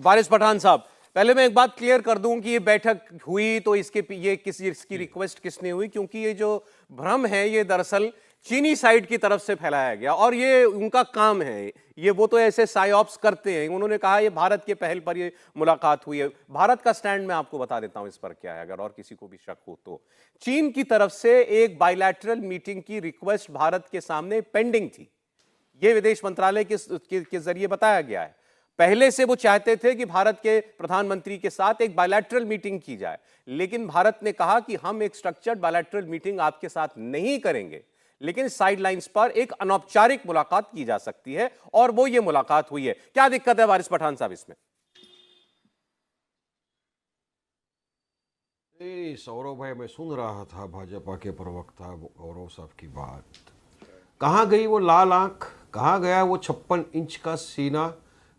वारिस पठान साहब, पहले मैं एक बात क्लियर कर दूं कि ये बैठक हुई तो इसकी रिक्वेस्ट किसने हुई, क्योंकि ये जो भ्रम है ये दरअसल चीनी साइड की तरफ से फैलाया गया और ये उनका काम है। ये वो तो ऐसे साइऑप्स करते हैं। उन्होंने कहा ये भारत के पहल पर ये मुलाकात हुई है। भारत का स्टैंड मैं आपको बता देता हूं इस पर क्या है, अगर और किसी को भी शक हो तो। चीन की तरफ से एक बायलैटरल मीटिंग की रिक्वेस्ट भारत के सामने पेंडिंग थी। ये विदेश मंत्रालय के जरिए बताया गया है। पहले से वो चाहते थे कि भारत के प्रधानमंत्री के साथ एक बायलैटरल मीटिंग की जाए, लेकिन भारत ने कहा कि हम एक स्ट्रक्चर्ड बायलैटरल मीटिंग आपके साथ नहीं करेंगे, लेकिन साइडलाइंस पर एक अनौपचारिक मुलाकात की जा सकती है, और वो ये मुलाकात हुई है। क्या दिक्कत है वारिस पठान साहब इसमें? सौरभ भाई, मैं सुन रहा था भाजपा के प्रवक्ता गौरव साहब की बात। कहाँ गई वो लाल आंख, कहाँ गया वो 56 इंच का सीना?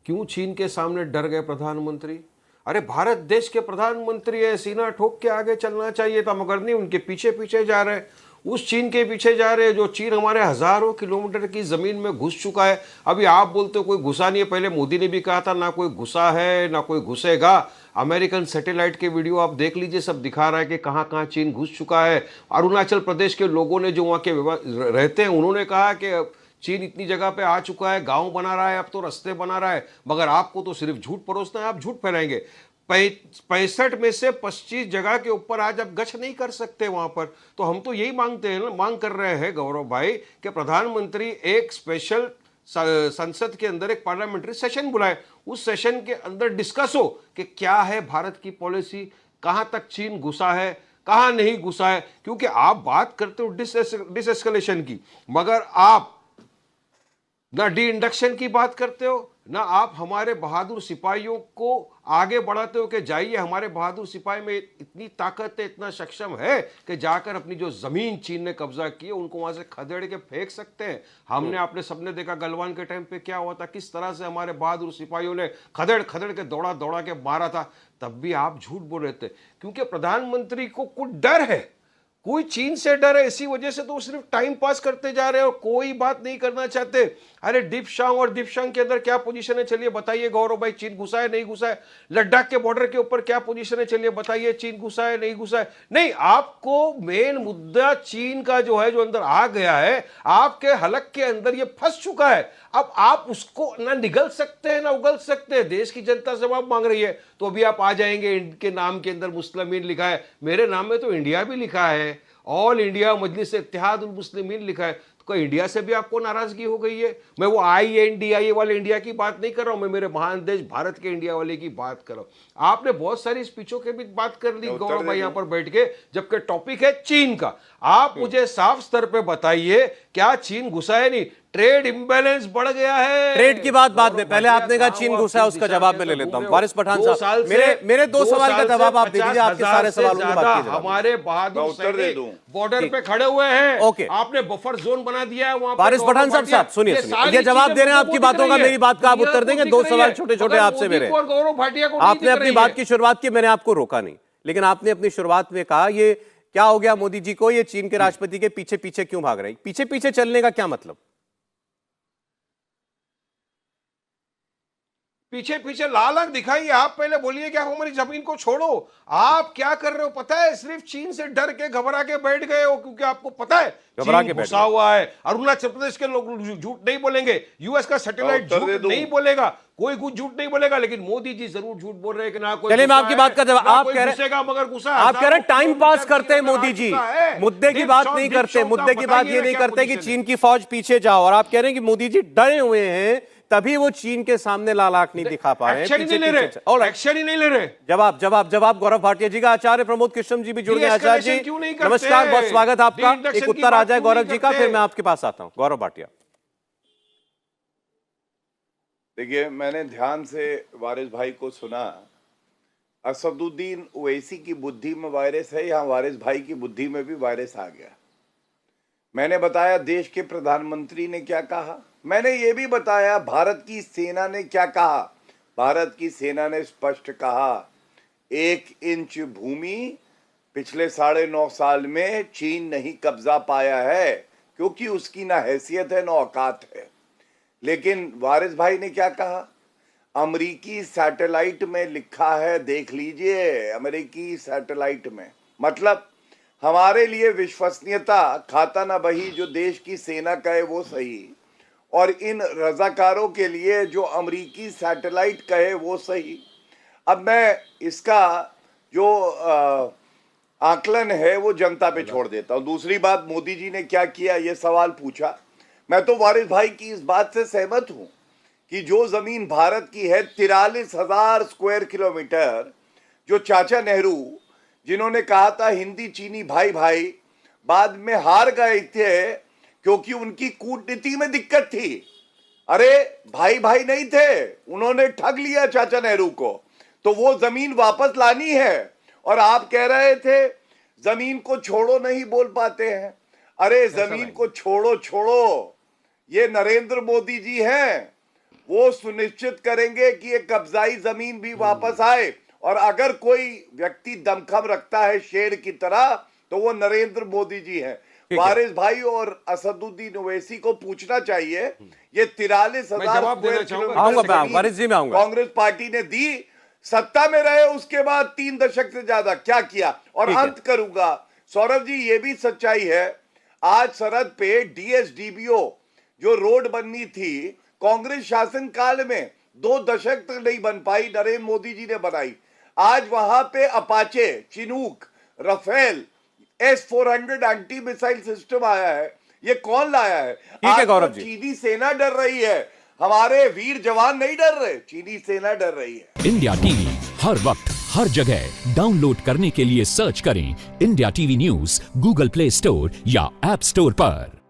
क्यों चीन के सामने डर गए प्रधानमंत्री? अरे भारत देश के प्रधानमंत्री है, सीना ठोक के आगे चलना चाहिए था, मगर नहीं, उनके पीछे पीछे जा रहे, उस चीन के पीछे जा रहे जो चीन हमारे हजारों किलोमीटर की जमीन में घुस चुका है। अभी आप बोलते हो कोई घुसा नहीं है, पहले मोदी ने भी कहा था ना कोई घुसा है ना कोई घुसेगा। अमेरिकन सैटेलाइट के वीडियो आप देख लीजिए, सब दिखा रहा है कि कहाँ कहाँ चीन घुस चुका है। अरुणाचल प्रदेश के लोगों ने जो वहाँ के रहते हैं, उन्होंने कहा कि चीन इतनी जगह पे आ चुका है, गांव बना रहा है, अब तो रास्ते बना रहा है, मगर आपको तो सिर्फ झूठ परोसना है, आप झूठ फैलाएंगे। 65 में से 25 जगह के ऊपर आज आप गश्त नहीं कर सकते वहां पर। तो हम तो यही मांगते हैं ना, मांग कर रहे हैं गौरव भाई कि प्रधानमंत्री एक स्पेशल संसद के अंदर एक पार्लियामेंट्री सेशन बुलाए, उस सेशन के अंदर डिस्कस हो कि क्या है भारत की पॉलिसी, कहां तक चीन घुसा है, कहां नहीं घुसा है। क्योंकि आप बात करते हो डिसएस्केलेशन की, मगर आप ना डी इंडक्शन की बात करते हो, ना आप हमारे बहादुर सिपाहियों को आगे बढ़ाते हो कि जाइए, हमारे बहादुर सिपाही में इतनी ताकत है, इतना सक्षम है कि जाकर अपनी जो जमीन चीन ने कब्जा की है उनको वहां से खदेड़ के फेंक सकते हैं। हमने आपने सबने देखा गलवान के टाइम पे क्या हुआ था, किस तरह से हमारे बहादुर सिपाहियों ने खदेड़ खदेड़ के दौड़ा दौड़ा के मारा था। तब भी आप झूठ बोल रहे थे, क्योंकि प्रधानमंत्री को कुछ डर है, कोई चीन से डर है, इसी वजह से तो वो सिर्फ टाइम पास करते जा रहे हैं और कोई बात नहीं करना चाहते। अरे डिप्शांग और डिप्शांग के अंदर क्या पोजीशन है, चलिए बताइए गौरव भाई, चीन घुसा है नहीं घुसा है? लद्दाख के बॉर्डर के ऊपर क्या पोजीशन है, चलिए बताइए, चीन घुसा है नहीं घुसा है? नहीं, आपको मेन मुद्दा चीन का जो है, जो अंदर आ गया है, आपके हलक के अंदर ये फंस चुका है। अब आप उसको ना निगल सकते हैं ना उगल सकते हैं। देश की जनता जवाब मांग रही है, तो अभी आप आ जाएंगे इनके नाम के अंदर मुस्लिमीन लिखा है, मेरे नाम में तो इंडिया भी लिखा है, ऑल इंडिया मजलिस इत्तेहाद उल मुस्लिमीन लिखा है। तो क्या इंडिया से भी आपको नाराजगी हो गई है? मैं वो INDIA वाले इंडिया की बात नहीं कर रहा हूं, मैं मेरे महान देश भारत के इंडिया वाले की बात कर रहा हूं। आपने बहुत सारी स्पीचों के भी बात कर ली गौरव भाई यहां पर बैठ के, जबकि टॉपिक है चीन का। आप मुझे साफ स्तर पे बताइए, क्या चीन घुसा है? नहीं, ट्रेड इंबैलेंस बढ़ गया है। ट्रेड की बात बाद में, पहले आपने कहा चीन घुसा है, उसका जवाब मैं ले लेता हूं। वारिस पठान साहब, मेरे 2 सवाल का जवाब आप दे दीजिए, आपके सारे सवालों के बाद हमारे बहादुर सैनिक बॉर्डर पे खड़े हुए हैं। ओके, आपने बफर जोन बना दिया है वहां पे। वारिस पठान साहब सुनिए, ये जवाब दे रहे हैं आपकी बातों का, मेरी बात का आप उत्तर देंगे। 2 सवाल छोटे छोटे आपसे मेरे। आपने अपनी बात की शुरुआत की, मैंने आपको रोका नहीं, लेकिन आपने अपनी शुरुआत में कहा ये क्या हो गया मोदी जी को, ये चीन के राष्ट्रपति के पीछे पीछे क्यों भाग रहे हैं? पीछे पीछे चलने का क्या मतलब? पीछे पीछे लाल आंख दिखाइए। आप पहले बोलिए कि आप हमारी जमीन को छोड़ो। आप क्या कर रहे हो पता है? सिर्फ चीन से डर के घबरा के बैठ गए हो, क्योंकि आपको पता है चीन घुसा हुआ है। अरुणाचल प्रदेश के लोग झूठ नहीं बोलेंगे, यूएस का सैटेलाइट झूठ नहीं बोलेगा, कोई कुछ झूठ नहीं बोलेगा, लेकिन मोदी जी जरूर झूठ बोल रहे हैं कि ना कोई। चलिए मैं आपकी बात का जवाब, आप कह रहे हैं मगर घुसा, आप कह रहे हैं टाइम पास करते हैं मोदी जी, मुद्दे की बात नहीं करते। मुद्दे की बात ये नहीं करते कि चीन की फौज पीछे जाओ, और आप कह रहे हैं कि मोदी जी डरे हुए हैं, तभी वो चीन के सामने लाल आंख नहीं दिखा पाए। एक्शन ही नहीं ले रहे। जवाब गौरव भाटिया जी का। आचार्य प्रमोद कृष्ण जी भी जुड़ गए। आचार्य जी नमस्कार, बहुत स्वागत आपका। एक उत्तर आ जाए गौरव जी का, फिर मैं आपके पास आता हूं। गौरव भाटिया, देखिए, मैंने ध्यान से वारिस भाई को सुना। असदुद्दीन ओवैसी की बुद्धि में वायरस है, यहाँ वारिस भाई की बुद्धि में भी वायरस आ गया। मैंने बताया देश के प्रधानमंत्री ने क्या कहा, मैंने ये भी बताया भारत की सेना ने क्या कहा। भारत की सेना ने स्पष्ट कहा, 1 इंच भूमि पिछले 9.5 साल में चीन नहीं कब्जा पाया है, क्योंकि उसकी ना हैसियत है ना औकात है। लेकिन वारिस भाई ने क्या कहा, अमेरिकी सैटेलाइट में लिखा है, देख लीजिए, अमेरिकी सैटेलाइट में। मतलब हमारे लिए विश्वसनीयता खाता ना बही, जो देश की सेना कहे वो सही, और इन रजाकारों के लिए जो अमेरिकी सैटेलाइट कहे वो सही। अब मैं इसका जो आकलन है वो जनता पे छोड़ देता हूं। दूसरी बात, मोदी जी ने क्या किया, ये सवाल पूछा। मैं तो वारिस भाई की इस बात से सहमत हूं कि जो जमीन भारत की है 43,000 स्क्वायर किलोमीटर, जो चाचा नेहरू जिन्होंने कहा था हिंदी चीनी भाई भाई, बाद में हार गए थे क्योंकि उनकी कूटनीति में दिक्कत थी। अरे भाई भाई नहीं थे, उन्होंने ठग लिया चाचा नेहरू को, तो वो जमीन वापस लानी है। और आप कह रहे थे जमीन को छोड़ो, नहीं बोल पाते हैं। अरे जमीन को छोड़ो छोड़ो, ये नरेंद्र मोदी जी हैं, वो सुनिश्चित करेंगे कि ये कब्जाई जमीन भी वापस आए। और अगर कोई व्यक्ति दमखम रखता है शेर की तरह, तो वो नरेंद्र मोदी जी हैं। वारिस भाई और असदुद्दीन ओवैसी को पूछना चाहिए, ये 43,000 वारिस जी में आऊंगा। कांग्रेस पार्टी ने दी, सत्ता में रहे उसके बाद 3 दशक से ज्यादा क्या किया। और अंत करूंगा, सौरभ जी, ये भी सच्चाई है, आज सरहद पे डीएसडीबीओ जो रोड बननी थी कांग्रेस शासन काल में 2 दशक तक नहीं बन पाई, नरेंद्र मोदी जी ने बनाई। आज वहां पे Apache, Chinook, Rafale, S-400 anti missile system आया है। ये कौन लाया है? ठीक है गौरव जी, चीनी सेना डर रही है, हमारे वीर जवान नहीं डर रहे, चीनी सेना डर रही है। इंडिया टीवी हर वक्त हर जगह डाउनलोड करने के लिए सर्च करें India TV news Google play store या ऐप स्टोर पर।